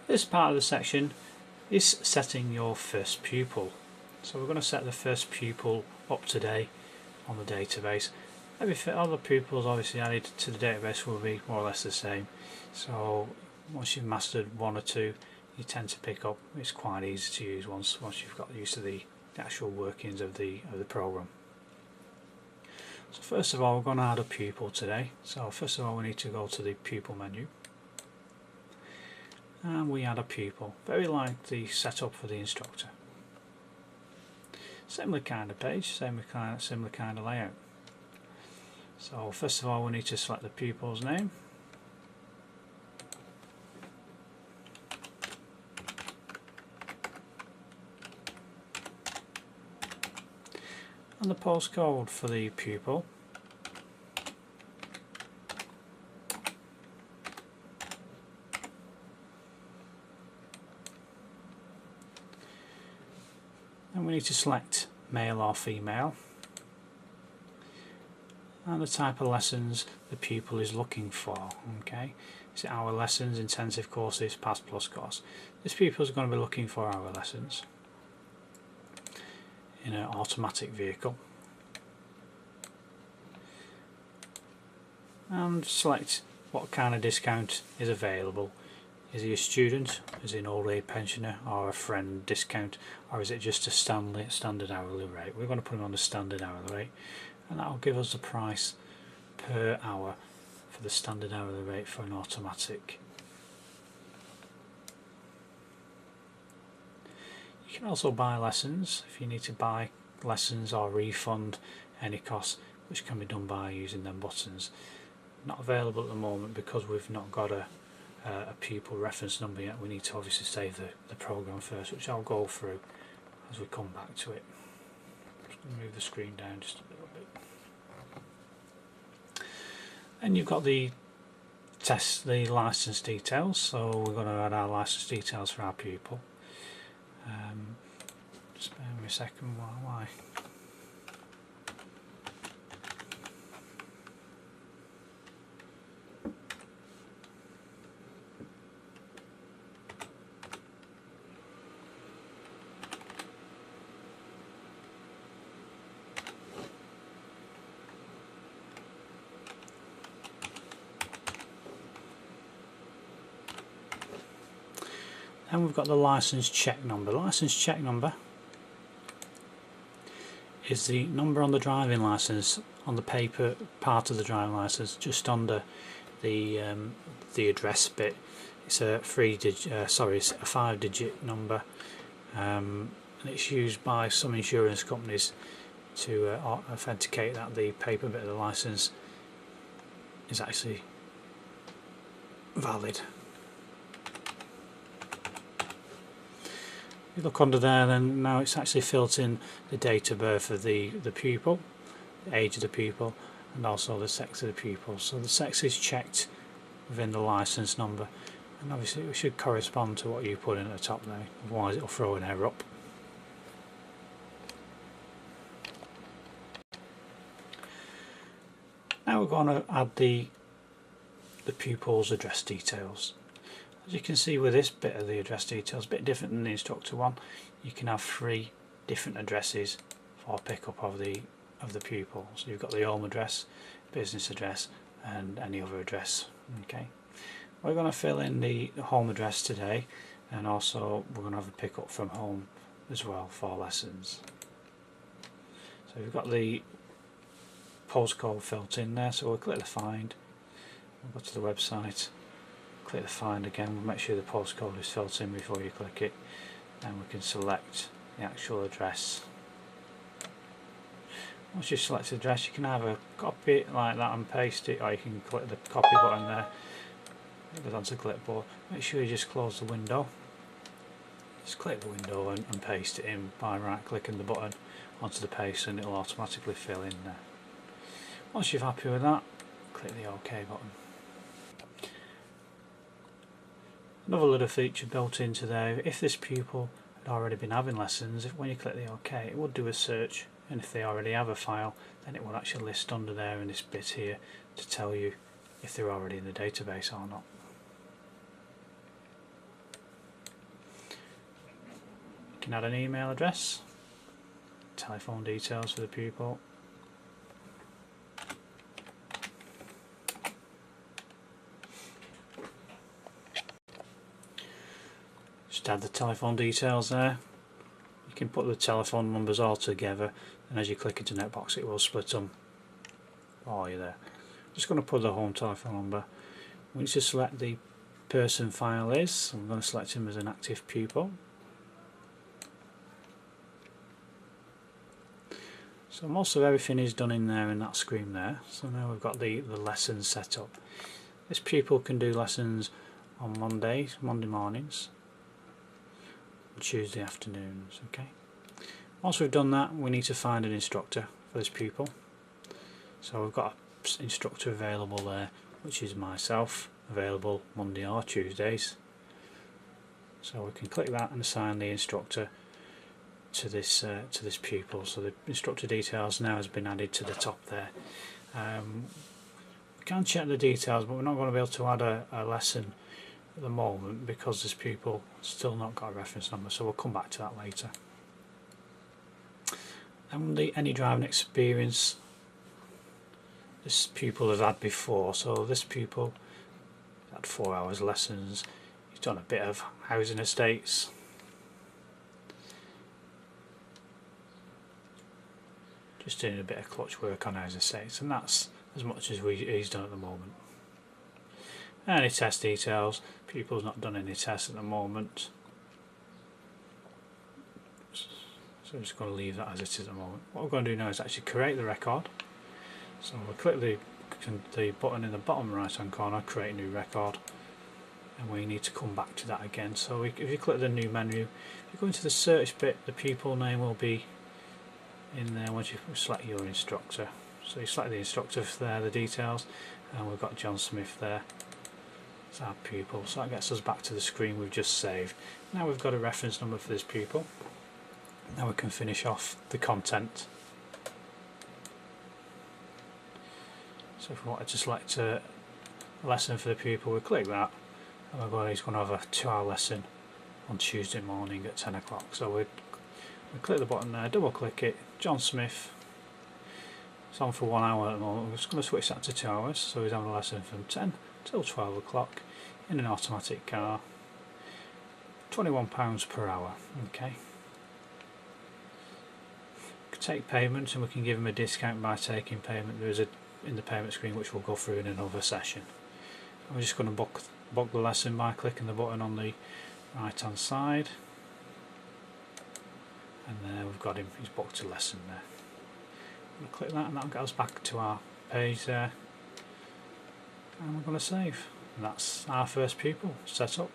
This part of the section is setting your first pupil. So we're going to set the first pupil up today on the database. All the pupils obviously added to the database will be more or less the same. So once you've mastered one or two, you tend to pick up. It's quite easy to use once you've got used to the actual workings of the program. So first of all, we're going to add a pupil today. So first of all, we need to go to the pupil menu, and we add a pupil, very like the setup for the instructor. Similar kind of page, similar kind of layout. So first of all, we need to select the pupil's name. And the postcode for the pupil. And we need to select male or female, and the type of lessons the pupil is looking for. Okay, is it hour lessons, intensive courses, Pass Plus course? This pupil is going to be looking for hour lessons in an automatic vehicle, and select what kind of discount is available. Is he a student, is he an old age pensioner, or a friend discount, or is it just a standard hourly rate? We're going to put him on the standard hourly rate, and that will give us the price per hour for the standard hourly rate for an automatic. You can also buy lessons if you need to buy lessons or refund any costs, which can be done by using them buttons. Not available at the moment because we've not got a pupil reference number yet. We need to obviously save the program first, which I'll go through as we come back to it. Just going to move the screen down just a little bit. And you've got the license details, so we're going to add our license details for our pupil. Just bear with me a second. Why? And we've got the license check number. License check number is the number on the driving license, on the paper part of the driving license, just under the address bit. It's a 5-digit number, and it's used by some insurance companies to authenticate that the paper bit of the license is actually valid. You look under there, then now it's actually filled in the date of birth of the pupil, the age of the pupil, and also the sex of the pupil. So the sex is checked within the license number, and obviously it should correspond to what you put in at the top there, otherwise it'll throw an error up. Now we're going to add the pupil's address details. As you can see with this bit of the address details, a bit different than the instructor one, you can have 3 different addresses for pickup of the pupil. So you've got the home address, business address, and any other address. Okay, we're going to fill in the home address today, and also we're going to have a pickup from home as well for lessons. So we've got the postcode filled in there, so we'll click the find, we'll go to the website, click the find again, we'll make sure the postcode is filled in before you click it, and we can select the actual address. Once you've selected the address, you can either copy it like that and paste it, or you can click the copy button there, it goes onto the clipboard. Make sure you just close the window, just click the window and paste it in by right clicking the button onto the paste, and it will automatically fill in there. Once you're happy with that, click the OK button. Another little feature built into there, if this pupil had already been having lessons, when you click the OK, it would do a search, and if they already have a file, then it will actually list under there in this bit here to tell you if they're already in the database or not. can add an email address, telephone details for the pupil, just add the telephone details there. You can put the telephone numbers all together, and as you click into Netbox it will split them for you there. Just going to put the home telephone number. We need to select the person file is, so I'm going to select him as an active pupil. So most of everything is done in there in that screen there. So now we've got the lessons set up. This pupil can do lessons on Monday mornings, and Tuesday afternoons. Okay. Once we've done that, we need to find an instructor for this pupil. So we've got an instructor available there, which is myself, available Monday or Tuesdays. So we can click that and assign the instructor to this pupil. So the instructor details now has been added to the top there. We can check the details, but we're not going to be able to add a lesson at the moment because this pupil still not got a reference number, so we'll come back to that later. And any driving experience this pupil has had before. So this pupil had 4 hours lessons, he's done a bit of housing estates, just doing a bit of clutch work on housing estates, and that's as much as he's done at the moment. Any test details, pupil's not done any tests at the moment, so I'm just going to leave that as it is at the moment. What we're going to do now is actually create the record. So we'll click the button in the bottom right hand corner, create a new record, and we need to come back to that again. So if you click the new menu, if you go into the search bit, the pupil name will be in there once you select your instructor. So you select the instructor there, the details, and we've got John Smith there. It's our pupil, so that gets us back to the screen we've just saved. Now we've got a reference number for this pupil. Now we can finish off the content. So if we wanted to select a lesson for the pupil, we click that, and he's going to have a 2-hour lesson on Tuesday morning at 10 o'clock. So we click the button there, double click it, John Smith, it's on for 1 hour at the moment. We're just going to switch that to 2 hours, so he's having a lesson from 10 till 12 o'clock in an automatic car, £21 per hour. Okay. We can take payment, and we can give him a discount by taking payment. There is in the payment screen which we'll go through in another session. And we're just going to book the lesson by clicking the button on the right hand side, and there we've got him, he's booked a lesson there. We'll click that, and that'll get us back to our page there, and we're going to save, and that's our first pupil set up.